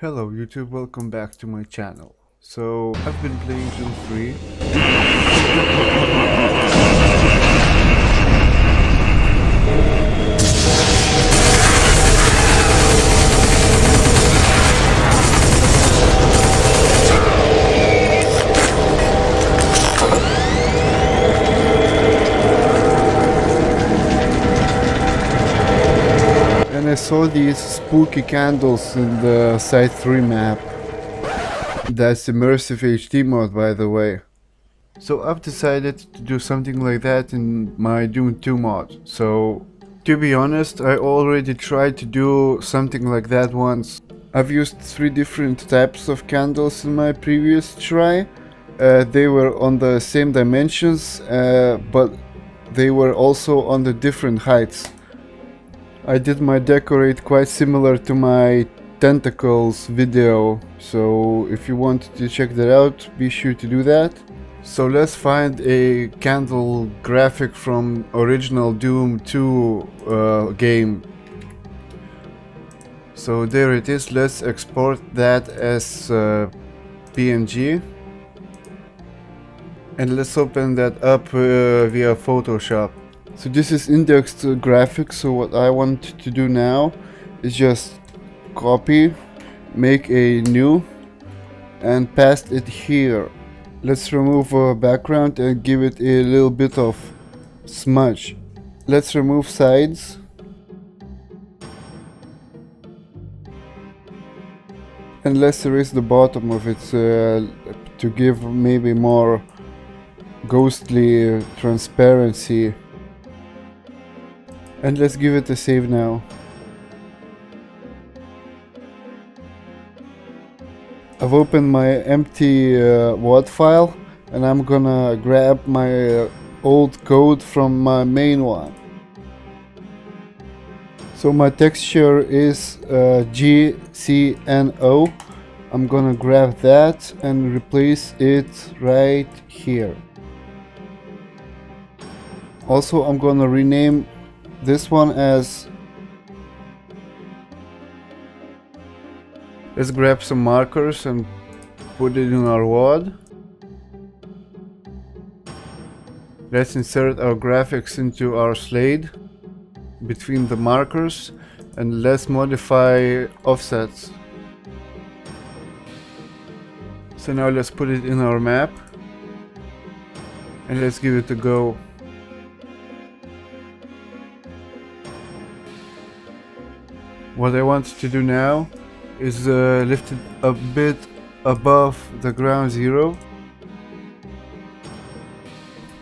Hello YouTube, welcome back to my channel. So I've been playing Doom 3. And I saw these spooky candles in the Site 3 map. That's immersive HD mode, by the way. So I've decided to do something like that in my Doom 2 mod. So to be honest, I already tried to do something like that once. I've used 3 different types of candles in my previous try. They were on the same dimensions, but they were also on the different heights. I did my decorate quite similar to my tentacles video, so if you want to check that out, be sure to do that. So let's find a candle graphic from original Doom 2 game. So there it is. Let's export that as PNG. And let's open that up via Photoshop. So this is indexed graphics, so what I want to do now is just copy, make a new, and paste it here. Let's remove a background and give it a little bit of smudge. Let's remove sides. And let's erase the bottom of it to give maybe more ghostly transparency. And let's give it a save now. I've opened my empty WAD file and I'm gonna grab my old code from my main one. So my texture is GCNO. I'm gonna grab that and replace it right here. Also, I'm gonna rename this one as... Let's grab some markers and put it in our WAD. Let's insert our graphics into our Slade between the markers, and let's modify offsets. So now let's put it in our map and let's give it a go. What I want to do now is lift it a bit above the ground zero.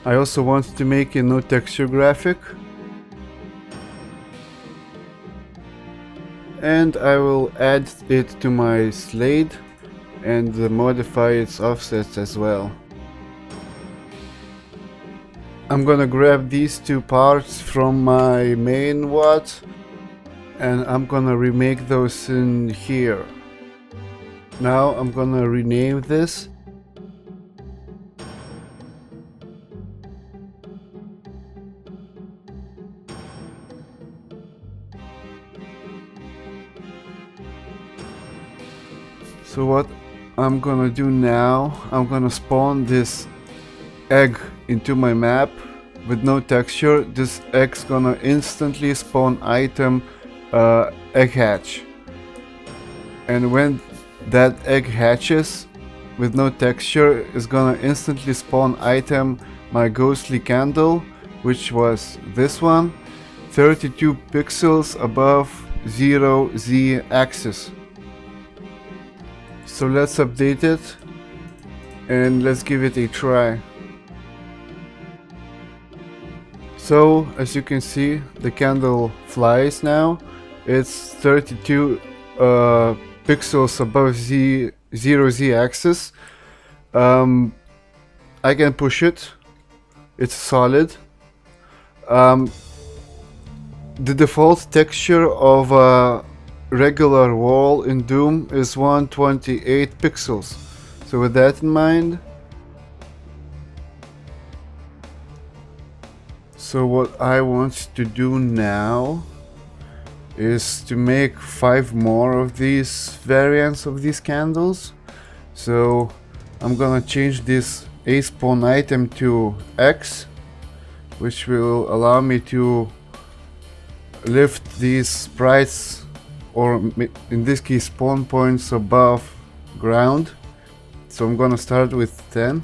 I also want to make a no texture graphic. And I will add it to my Slade and modify its offsets as well. I'm gonna grab these two parts from my main WAD and I'm gonna remake those in here. Now I'm gonna rename this. So what I'm gonna do now, I'm gonna spawn this egg into my map with no texture. This egg's gonna instantly spawn item egg hatch, and when that egg hatches with no texture, is gonna instantly spawn item my ghostly candle, which was this one, 32 pixels above 0Z axis. So let's update it and let's give it a try. So as you can see, the candle flies now. It's 32 pixels above 0Z axis. I can push it. It's solid. The default texture of a regular wall in Doom is 128 pixels. So with that in mind, so what I want to do now is to make 5 more of these variants of these candles. So I'm gonna change this A spawn item to X, which will allow me to lift these sprites, or in this case spawn points, above ground. So I'm gonna start with 10.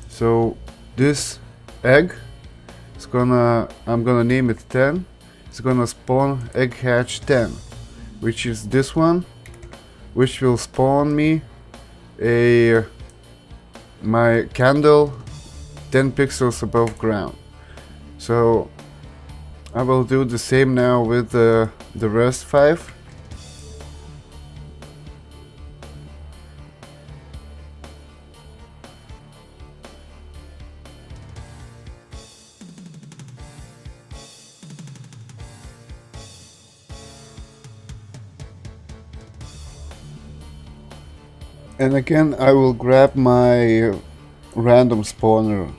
So this egg is I'm gonna name it 10. It's gonna spawn egg hatch 10, which is this one, which will spawn me my candle 10 pixels above ground. So I will do the same now with the rest 5. And again, I will grab my random spawner.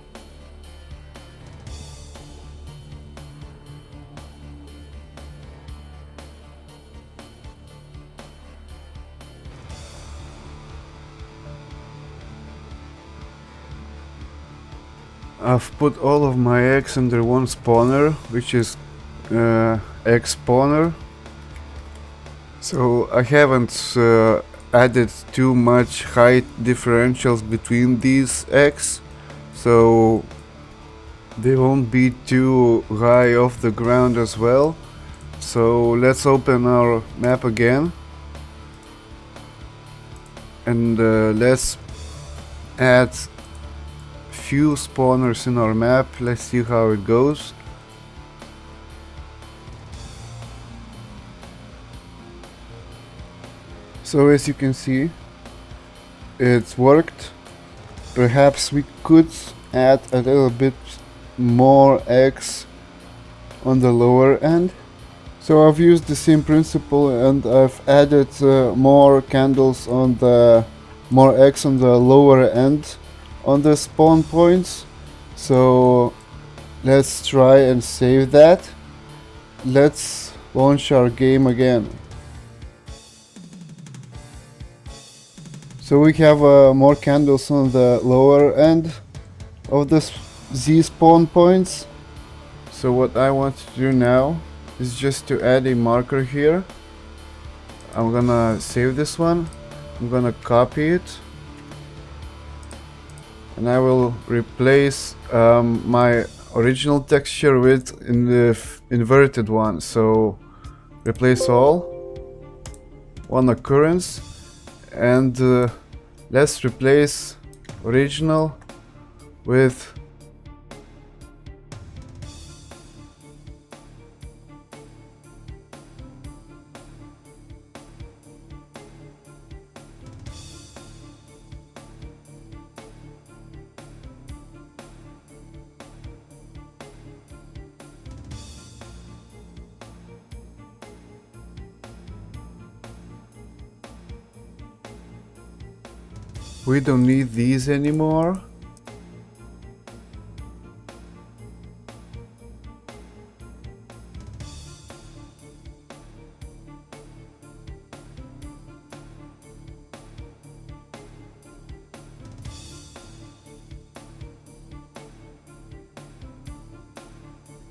I've put all of my eggs under one spawner, which is egg spawner. So I haven't added too much height differentials between these eggs, so they won't be too high off the ground as well. So let's open our map again and let's add few spawners in our map. Let's see how it goes. So as you can see, it's worked. Perhaps we could add a little bit more eggs on the lower end. So I've used the same principle and I've added more candles on more eggs on the lower end on the spawn points. So let's try and save that. Let's launch our game again. So we have more candles on the lower end of the Z spawn points. So what I want to do now is just to add a marker here. I'm gonna save this one. I'm gonna copy it. And I will replace my original texture with the inverted one. So replace all, one occurrence, and let's replace original with we don't need these anymore.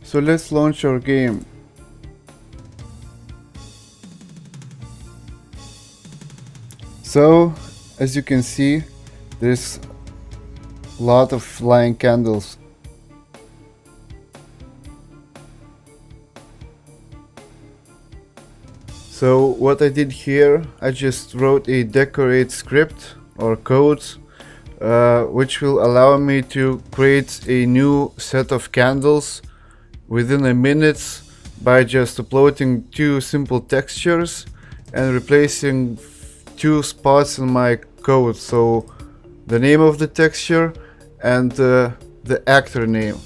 So let's launch our game. So as you can see, there's a lot of flying candles. So what I did here, I just wrote a decorate script or code which will allow me to create a new set of candles within a minute by just uploading 2 simple textures and replacing 2 spots in my code. So the name of the texture and the actor name.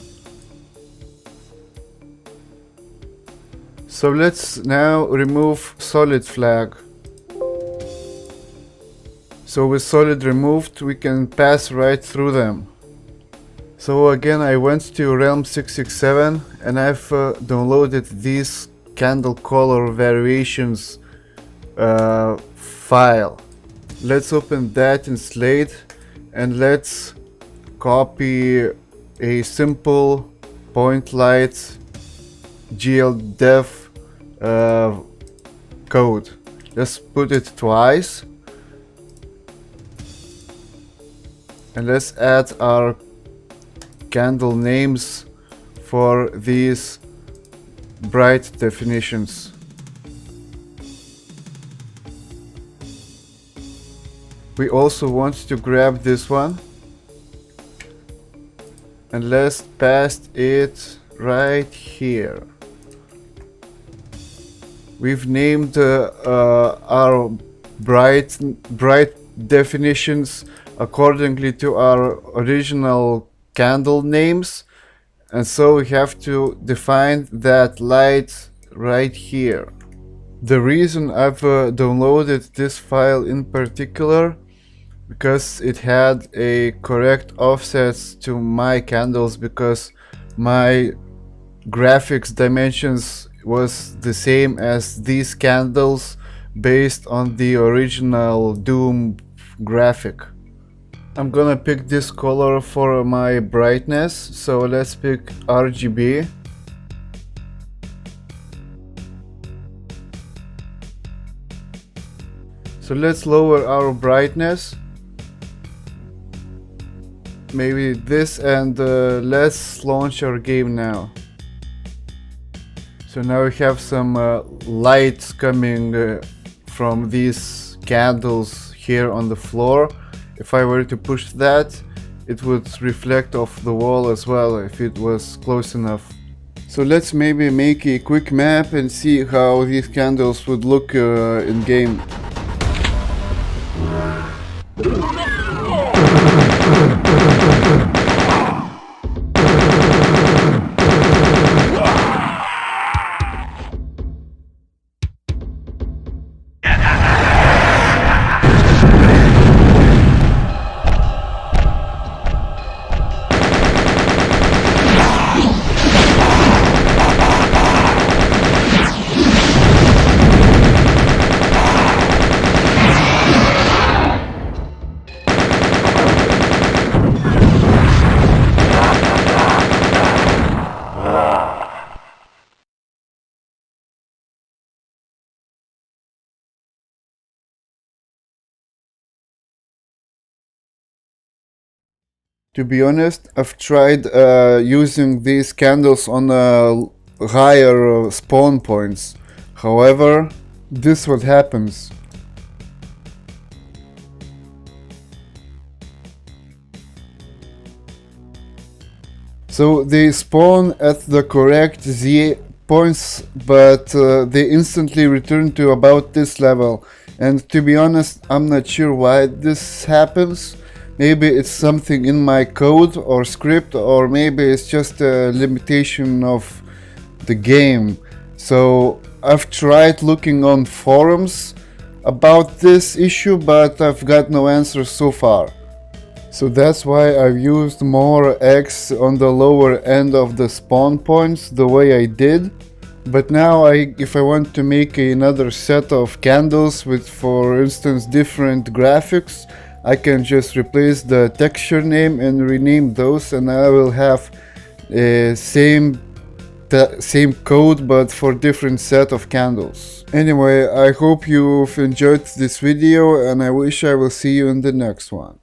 So let's now remove solid flag. So with solid removed, we can pass right through them. So again, I went to Realm 667 and I've downloaded these candle color variations file. Let's open that in Slade and let's copy a simple point light GLDev code. Let's put it twice and let's add our candle names for these bright definitions. We also want to grab this one and let's paste it right here. We've named our bright definitions accordingly to our original candle names, and so we have to define that light right here. The reason I've downloaded this file in particular because it had a correct offsets to my candles, because my graphics dimensions was the same as these candles based on the original Doom graphic. I'm gonna pick this color for my brightness, so let's pick RGB. So let's lower our brightness, maybe this, and let's launch our game now. So now we have some lights coming from these candles here on the floor. If I were to push that, it would reflect off the wall as well if it was close enough. So let's maybe make a quick map and see how these candles would look in game. To be honest, I've tried using these candles on higher spawn points. However, this is what happens. So they spawn at the correct Z points, but they instantly return to about this level. And to be honest, I'm not sure why this happens. Maybe it's something in my code or script, or maybe it's just a limitation of the game. So I've tried looking on forums about this issue, but I've got no answers so far. So that's why I've used more X on the lower end of the spawn points the way I did. But now if I want to make another set of candles with, for instance, different graphics, I can just replace the texture name and rename those, and I will have same code but for different set of candles. Anyway, I hope you've enjoyed this video, and I wish I will see you in the next one.